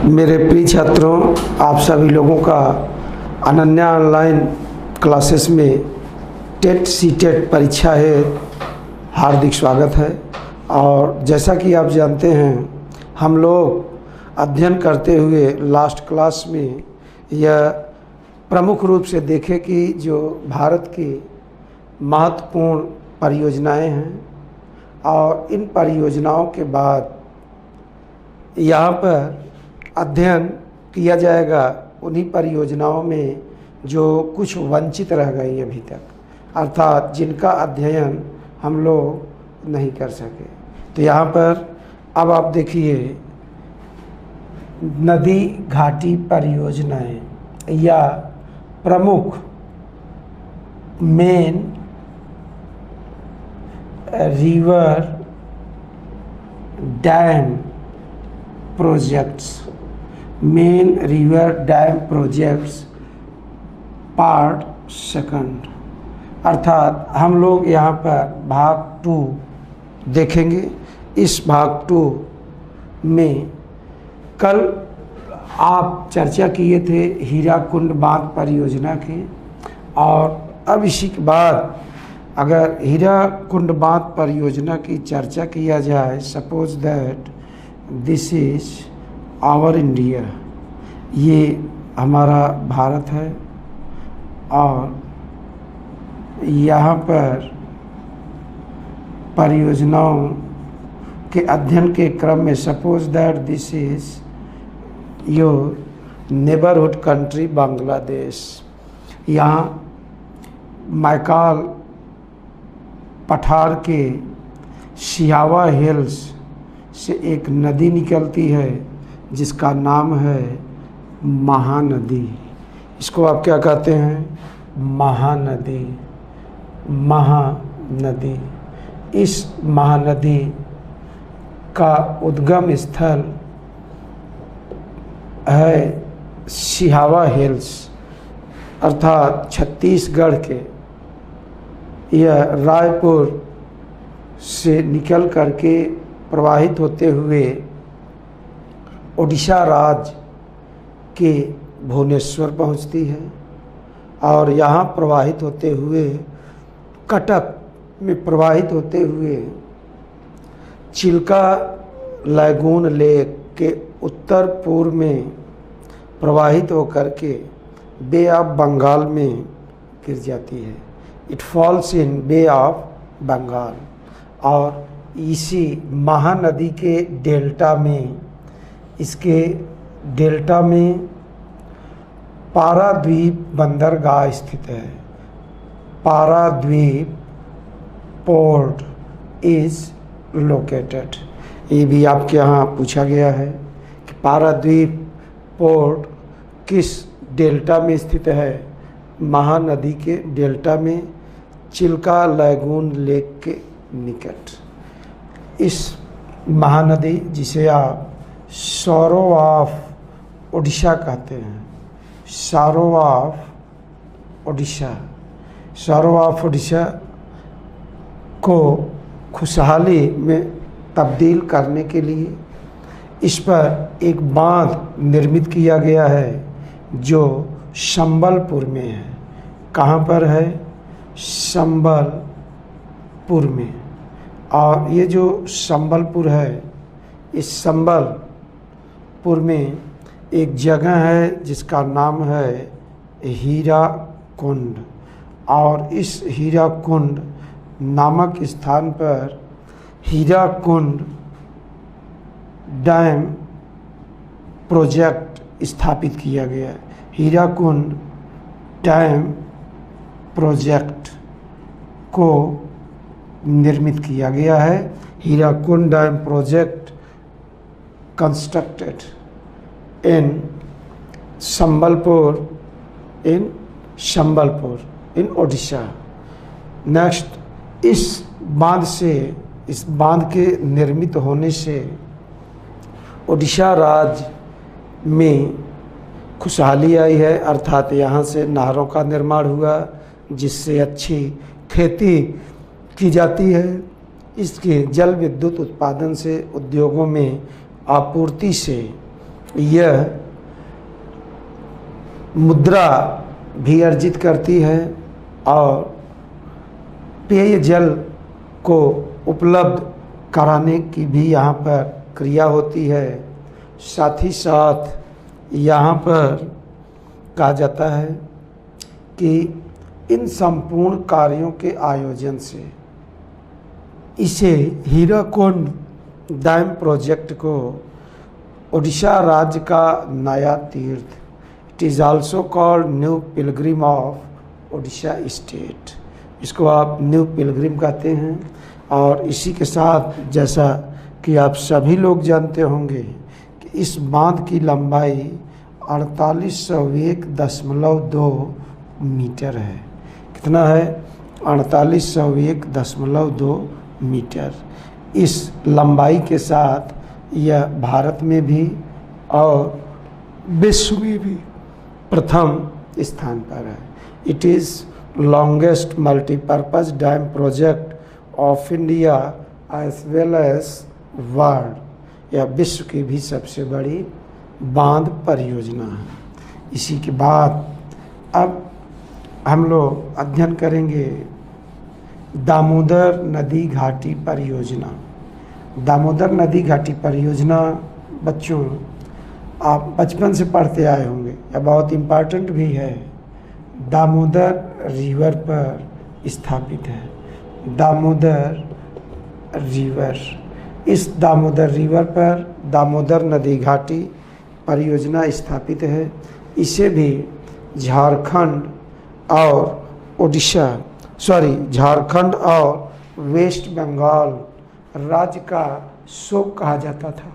मेरे प्रिय छात्रों, आप सभी लोगों का अनन्या ऑनलाइन क्लासेस में टेट सीटेट परीक्षा है हार्दिक स्वागत है। और जैसा कि आप जानते हैं, हम लोग अध्ययन करते हुए लास्ट क्लास में यह प्रमुख रूप से देखे कि जो भारत की महत्वपूर्ण परियोजनाएं हैं और इन परियोजनाओं के बाद यहाँ पर अध्ययन किया जाएगा उन्हीं परियोजनाओं में जो कुछ वंचित रह गई अभी तक, अर्थात जिनका अध्ययन हम लोग नहीं कर सके। तो यहाँ पर अब आप देखिए, नदी घाटी परियोजनाएं या प्रमुख main river dam projects, main river dam projects part second, अर्थात हम लोग यहाँ पर भाग 2 देखेंगे। इस भाग 2 में कल आप चर्चा किए थे हीराकुंड बांध परियोजना की, और अब इसी के बाद अगर हीराकुंड बांध परियोजना की चर्चा किया जाए, suppose that this is our India, ये हमारा भारत है, और यहाँ पर परियोजनाओं के अध्ययन के क्रम में suppose that this is your neighbourhood country Bangladesh. यहाँ मैकाल पठार के सियावा हिल्स से एक नदी निकलती है जिसका नाम है महानदी। इसको आप क्या कहते हैं? महानदी। महानदी, इस महानदी का उद्गम स्थल है सियावा हिल्स, अर्थात छत्तीसगढ़ के, यह रायपुर से निकल करके प्रवाहित होते हुए ओडिशा राज्य के भुवनेश्वर पहुंचती है, और यहाँ प्रवाहित होते हुए कटक में प्रवाहित होते हुए चिल्का लैगून लेक के उत्तर पूर्व में प्रवाहित होकर के बे ऑफ बंगाल में गिर जाती है। It falls in Bay of Bengal, और इसी महानदी के डेल्टा में, इसके डेल्टा में पाराद्वीप बंदरगाह स्थित है। Paradip port is located. ये भी आपके यहाँ पूछा गया है कि पाराद्वीप पोर्ट किस डेल्टा में स्थित है? महानदी के डेल्टा में, चिल्का लैगून लेक के निकट। इस महानदी, जिसे आप सौरो ऑफ ओडिशा कहते हैं, sorrow of Odisha, sorrow of Odisha को खुशहाली में तब्दील करने के लिए इस पर एक बांध निर्मित किया गया है जो संबलपुर में है। कहाँ पर है? संबलपुर में। और ये जो संबलपुर है, इस संबलपुर में एक जगह है जिसका नाम है हीराकुंड, और इस हीराकुंड नामक स्थान पर हीराकुंड डैम प्रोजेक्ट स्थापित किया गया है। हीराकुंड डैम प्रोजेक्ट को निर्मित किया गया है। Hirakud dam project constructed in Sambalpur, in Odisha. Next, इस बांध के निर्मित होने से ओडिशा राज्य में खुशहाली आई है, अर्थात यहाँ से नहरों का निर्माण हुआ जिससे अच्छी खेती की जाती है। इसके जल विद्युत उत्पादन से उद्योगों में आपूर्ति से यह मुद्रा भी अर्जित करती है और पेयजल को उपलब्ध कराने की भी यहाँ पर क्रिया होती है। साथ ही साथ यहाँ पर कहा जाता है कि इन संपूर्ण कार्यों के आयोजन से इसे हीराकुंड डैम प्रोजेक्ट को ओडिशा राज्य का नया तीर्थ, it is also called new Pilgrim of Odisha state, इसको आप न्यू पिलग्रिम कहते हैं। और इसी के साथ जैसा कि आप सभी लोग जानते होंगे कि इस बांध की लंबाई 4801.2 मीटर है। कितना है? 4801.2 मीटर। इस लंबाई के साथ यह भारत में भी और विश्व में भी प्रथम स्थान पर है। It is longest multipurpose dam project of India as well as world. यह विश्व की भी सबसे बड़ी बांध परियोजना है। इसी के बाद अब हम लोग अध्ययन करेंगे दामोदर नदी घाटी परियोजना। दामोदर नदी घाटी परियोजना बच्चों आप बचपन से पढ़ते आए होंगे, यह बहुत इम्पॉर्टेंट भी है। दामोदर रिवर पर स्थापित है। दामोदर रिवर, इस दामोदर रिवर पर दामोदर नदी घाटी परियोजना स्थापित है। इसे भी झारखंड और झारखंड और वेस्ट बंगाल राज्य का शोक कहा जाता था,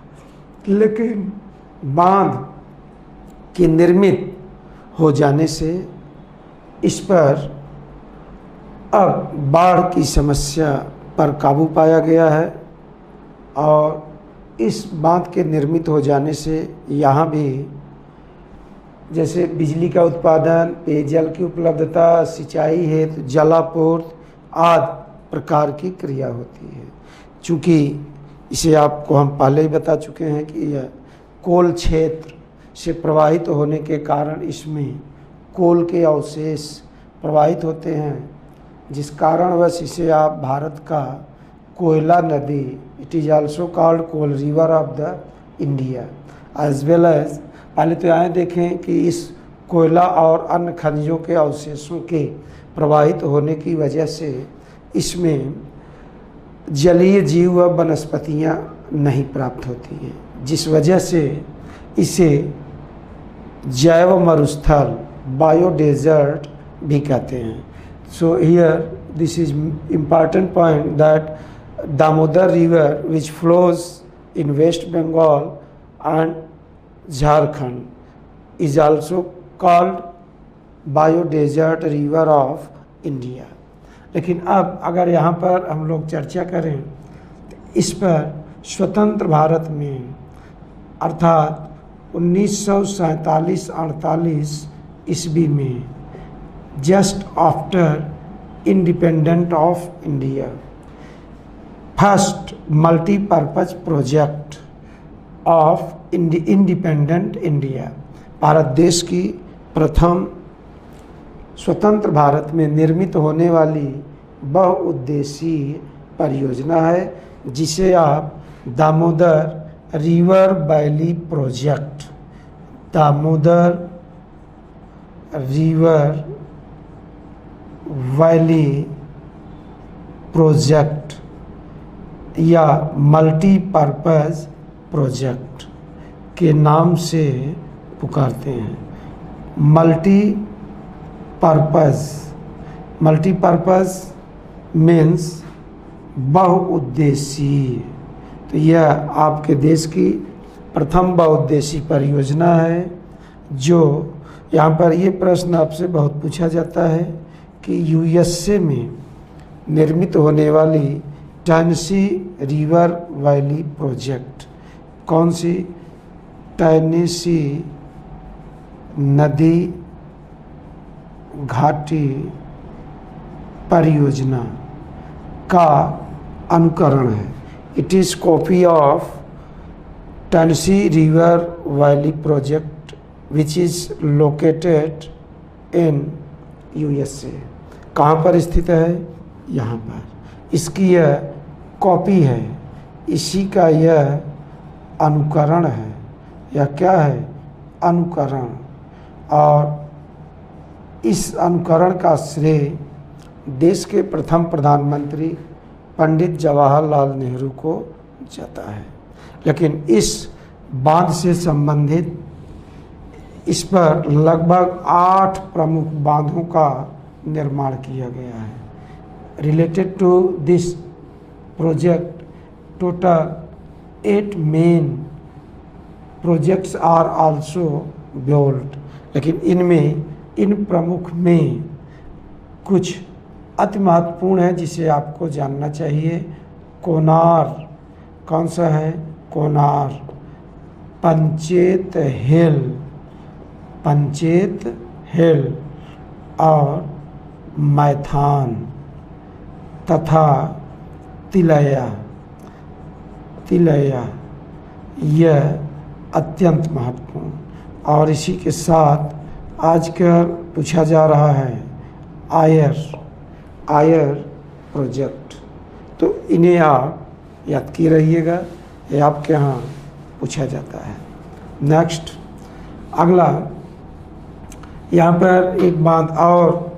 लेकिन बांध के निर्मित हो जाने से इस पर अब बाढ़ की समस्या पर काबू पाया गया है और इस बांध के निर्मित हो जाने से यहाँ भी जैसे बिजली का उत्पादन, पेयजल की उपलब्धता, सिंचाई हेतु जलापूर्ति आदि प्रकार की क्रिया होती है। चूँकि इसे आपको हम पहले ही बता चुके हैं कि यह कोल क्षेत्र से प्रवाहित होने के कारण इसमें कोल के अवशेष प्रवाहित होते हैं, जिस कारणवश इसे आप भारत का कोयला नदी, it is also called coal river of the India as well as. पहले तो यहाँ देखें कि इस कोयला और अन्य खनिजों के अवशेषों के प्रवाहित होने की वजह से इसमें जलीय जीव व वनस्पतियाँ नहीं प्राप्त होती हैं, जिस वजह से इसे जैव मरुस्थल, बायोडेजर्ट भी कहते हैं। So here this is important point that Damodar river which flows in West Bengal and Jharkhand is also called biodesert river of India। लेकिन अब अगर यहाँ पर हम लोग चर्चा करें तो इस पर स्वतंत्र भारत में अर्थात 1947-48 ईस्वी में just after independence of India, first multi-purpose project of independent India, Bharat देश की प्रथम स्वतंत्र भारत में निर्मित होने वाली बहुउद्देशीय परियोजना है, जिसे आप Damodar river valley project, Damodar river valley project या मल्टीपर्पज़ प्रोजेक्ट के नाम से पुकारते हैं। मल्टीपर्पज़ मीन्स बहुउद्देशीय। तो यह आपके देश की प्रथम बहुउद्देशीय परियोजना है। जो यहाँ पर ये प्रश्न आपसे बहुत पूछा जाता है कि यूएसए में निर्मित होने वाली टेनेसी रिवर वैली प्रोजेक्ट कौन सी? टेनेसी नदी घाटी परियोजना का अनुकरण है। It is copy of Tennessee River Valley Project, which is located in USA। कहाँ पर स्थित है? यहाँ पर। इसकी यह कॉपी है, इसी का यह अनुकरण है। यह क्या है? अनुकरण। और इस अनुकरण का श्रेय देश के प्रथम प्रधानमंत्री पंडित जवाहरलाल नेहरू को जाता है। लेकिन इस बांध से संबंधित इस पर लगभग 8 प्रमुख बांधों का निर्माण किया गया है। Related to this project total 8 main projects are also built. लेकिन इनमें इन प्रमुख में कुछ अति महत्वपूर्ण है जिसे आपको जानना चाहिए। कोनार, कौन सा है? कोनार, पंचेत हिल और मैथान तथा तिलैया यह अत्यंत महत्वपूर्ण। और इसी के साथ आजकल पूछा जा रहा है आयर प्रोजेक्ट, तो इन्हें आप याद किए रहिएगा, ये आपके यहाँ पूछा जाता है। नेक्स्ट, अगला, यहाँ पर एक बात और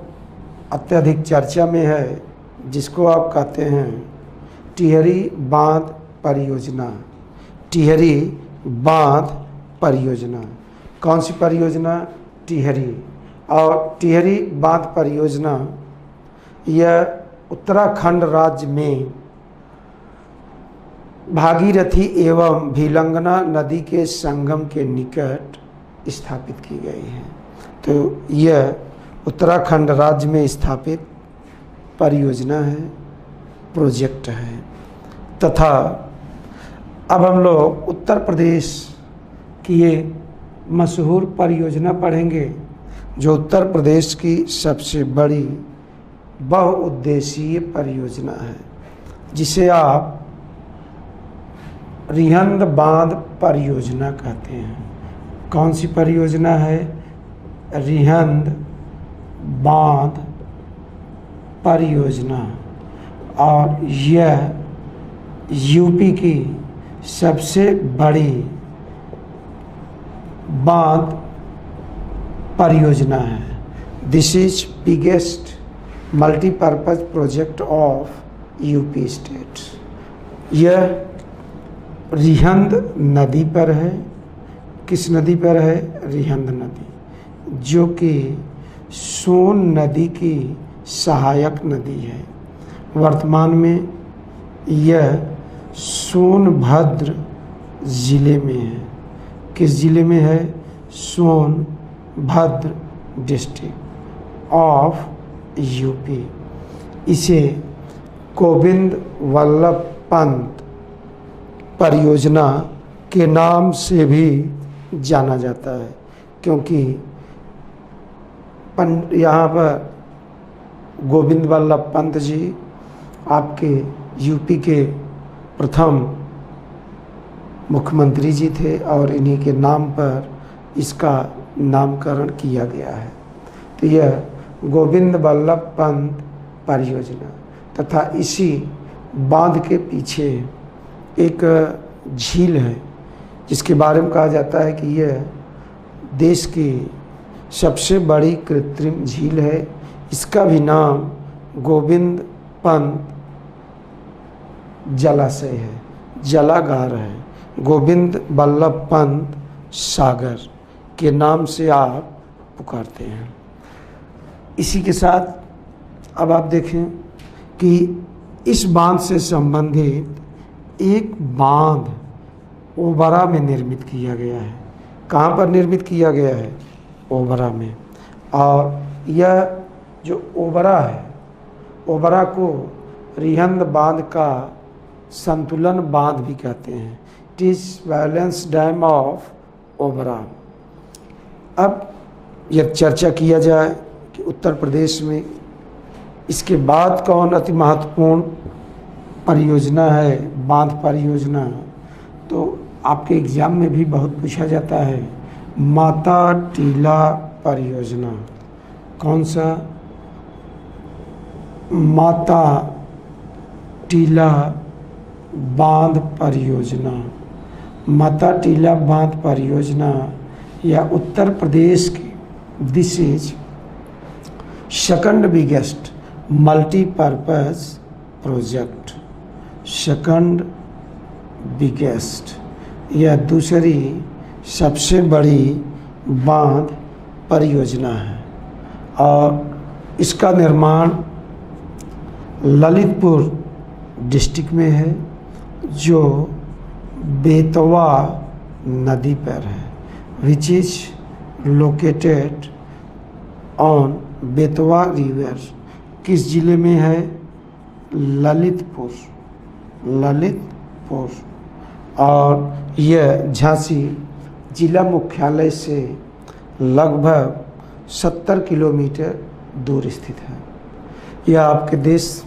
अत्यधिक चर्चा में है जिसको आप कहते हैं टिहरी बांध परियोजना। टिहरी बांध परियोजना कौन सी परियोजना? टिहरी। और टिहरी बांध परियोजना यह उत्तराखंड राज्य में भागीरथी एवं भिलंगना नदी के संगम के निकट स्थापित की गई है। तो यह उत्तराखंड राज्य में स्थापित परियोजना है, प्रोजेक्ट है। तथा अब हम लोग उत्तर प्रदेश की ये मशहूर परियोजना पढ़ेंगे जो उत्तर प्रदेश की सबसे बड़ी बहुउद्देशीय परियोजना है, जिसे आप रिहंद बांध परियोजना कहते हैं। कौन सी परियोजना है? रिहंद बांध परियोजना। और यह यूपी की सबसे बड़ी बांध परियोजना है। This is biggest multipurpose project of UP state. यह रिहंद नदी पर है। किस नदी पर है? रिहंद नदी, जो कि सोन नदी की सहायक नदी है। वर्तमान में यह सोनभद्र ज़िले में है। किस ज़िले में है? Sonbhadra district of UP. इसे गोविंद वल्लभ पंत परियोजना के नाम से भी जाना जाता है, क्योंकि यहाँ पर गोविंद वल्लभ पंत जी आपके यूपी के प्रथम मुख्यमंत्री जी थे और इन्हीं के नाम पर इसका नामकरण किया गया है। तो यह गोविंद वल्लभ पंत परियोजना तथा इसी बांध के पीछे एक झील है जिसके बारे में कहा जाता है कि यह देश की सबसे बड़ी कृत्रिम झील है। इसका भी नाम गोविंद पंत जलाशय है, जलागार है। गोविंद वल्लभ पंत सागर के नाम से आप पुकारते हैं। इसी के साथ अब आप देखें कि इस बांध से संबंधित एक बांध ओबरा में निर्मित किया गया है। कहाँ पर निर्मित किया गया है? ओबरा में। और यह जो ओबरा है, ओबरा को रिहंद बांध का संतुलन बांध भी कहते हैं। It is balance dam of Obra. अब यह चर्चा किया जाए कि उत्तर प्रदेश में इसके बाद कौन अति महत्वपूर्ण परियोजना है, बांध परियोजना, तो आपके एग्जाम में भी बहुत पूछा जाता है। माता टीला परियोजना, कौन सा? माता टीला बांध परियोजना। माता टीला बांध परियोजना या उत्तर प्रदेश की this is second biggest multipurpose project. Second biggest या दूसरी सबसे बड़ी बांध परियोजना है और इसका निर्माण ललितपुर डिस्ट्रिक्ट में है, जो बेतवा नदी पर है, which is located on Betwa river. किस जिले में है? ललितपुर। ललितपुर। और यह झांसी जिला मुख्यालय से लगभग 70 किलोमीटर दूर स्थित है। यह आपके देश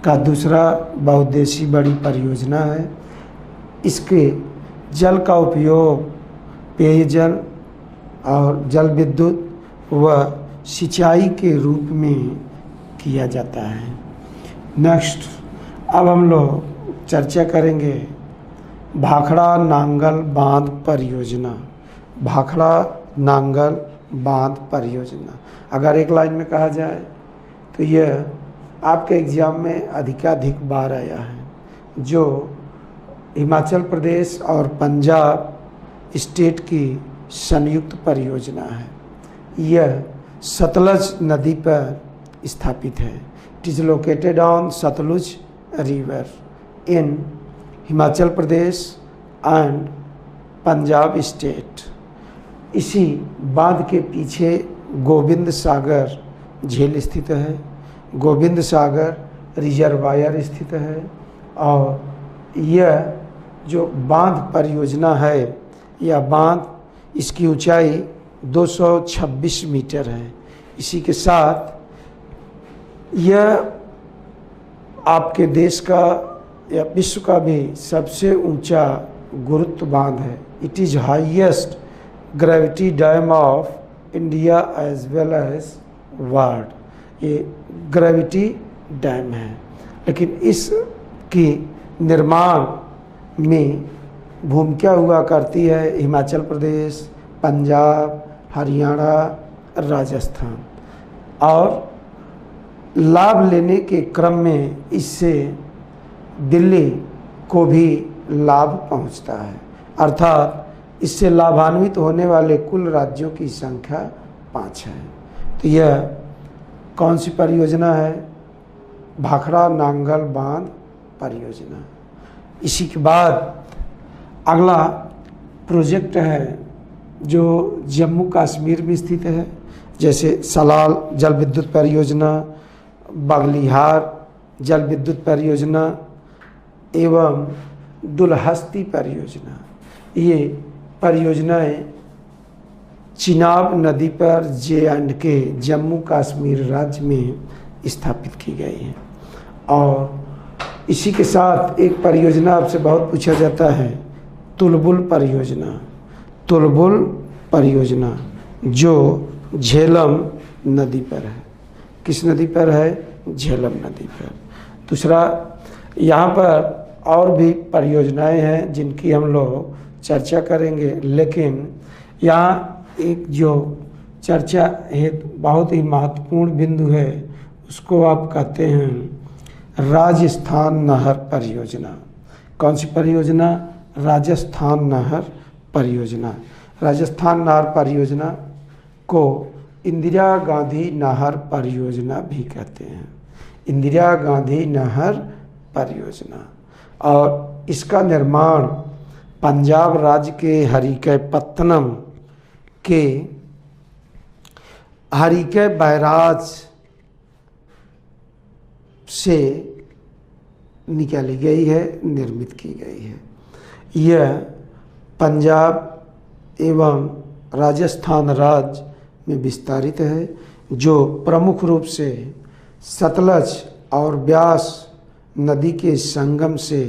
का दूसरा बहुउद्देशीय बड़ी परियोजना है। इसके जल का उपयोग पेयजल और जल विद्युत व सिंचाई के रूप में किया जाता है। नेक्स्ट, अब हम लोग चर्चा करेंगे भाखड़ा नांगल बांध परियोजना। भाखड़ा नांगल बांध परियोजना अगर एक लाइन में कहा जाए तो यह आपके एग्जाम में अधिकाधिक बार आया है, जो हिमाचल प्रदेश और पंजाब स्टेट की संयुक्त परियोजना है। यह सतलज नदी पर स्थापित है। It is located on Sutlej river in Himachal Pradesh and Punjab state. इसी बांध के पीछे गोविंद सागर झील स्थित है, गोविंद सागर रिजर्वायर स्थित है और यह जो बांध परियोजना है, यह बांध इसकी ऊंचाई 226 मीटर है। इसी के साथ यह आपके देश का या विश्व का भी सबसे ऊंचा गुरुत्व बांध है। It is highest gravity dam of India as well as world. ये ग्रेविटी डैम है, लेकिन इसकी निर्माण में भूमिका हुआ करती है हिमाचल प्रदेश, पंजाब, हरियाणा, राजस्थान। और लाभ लेने के क्रम में इससे दिल्ली को भी लाभ पहुंचता है, अर्थात इससे लाभान्वित होने वाले कुल राज्यों की संख्या 5 है। तो यह कौन सी परियोजना है? भाखड़ा नांगल बांध परियोजना। इसी के बाद अगला प्रोजेक्ट है जो जम्मू कश्मीर में स्थित है, जैसे सलाल जल विद्युत परियोजना, बगलिहार जल विद्युत परियोजना एवं दुलहस्ती परियोजना। ये परियोजनाएं चिनाब नदी पर J&K जम्मू कश्मीर राज्य में स्थापित की गई हैं। और इसी के साथ एक परियोजना आपसे बहुत पूछा जाता है, तुलबुल परियोजना। तुलबुल परियोजना जो झेलम नदी पर है। किस नदी पर है? झेलम नदी पर। दूसरा, यहाँ पर और भी परियोजनाएं हैं जिनकी हम लोग चर्चा करेंगे, लेकिन यहाँ एक जो चर्चा हेतु बहुत ही महत्वपूर्ण बिंदु है, उसको आप कहते हैं राजस्थान नहर परियोजना। कौन सी परियोजना? राजस्थान नहर परियोजना। राजस्थान नहर परियोजना को इंदिरा गांधी नहर परियोजना भी कहते हैं। इंदिरा गांधी नहर परियोजना। और इसका निर्माण पंजाब राज्य के हरिकेपत्तनम के हरिके बैराज से निकाली गई है, निर्मित की गई है। यह पंजाब एवं राजस्थान राज्य में विस्तारित है, जो प्रमुख रूप से सतलज और ब्यास नदी के संगम से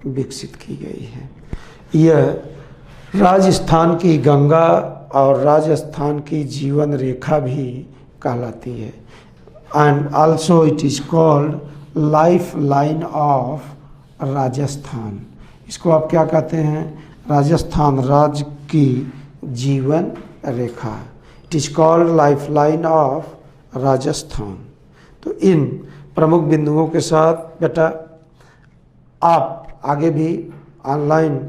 विकसित की गई है। यह राजस्थान की गंगा और राजस्थान की जीवन रेखा भी कहलाती है। And also it is called life line of Rajasthan. इसको आप क्या कहते हैं? राजस्थान राज्य की जीवन रेखा। It is called life line of Rajasthan. तो इन प्रमुख बिंदुओं के साथ बेटा आप आगे भी ऑनलाइन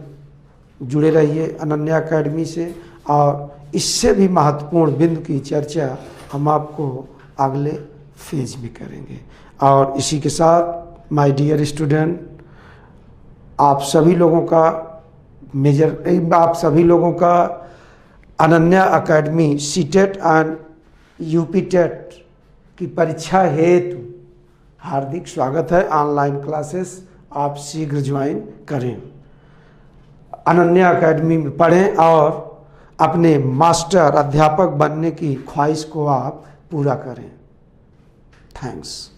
जुड़े रहिए अनन्या अकेडमी से, और इससे भी महत्वपूर्ण बिंदु की चर्चा हम आपको अगले फेज में करेंगे। और इसी के साथ माय डियर स्टूडेंट, आप सभी लोगों का Ananya academy CTET and UP TET की परीक्षा हेतु हार्दिक स्वागत है। ऑनलाइन क्लासेस आप शीघ्र ज्वाइन करें, अनन्या अकेडमी में पढ़ें और अपने मास्टर अध्यापक बनने की ख्वाहिश को आप पूरा करें। थैंक्स।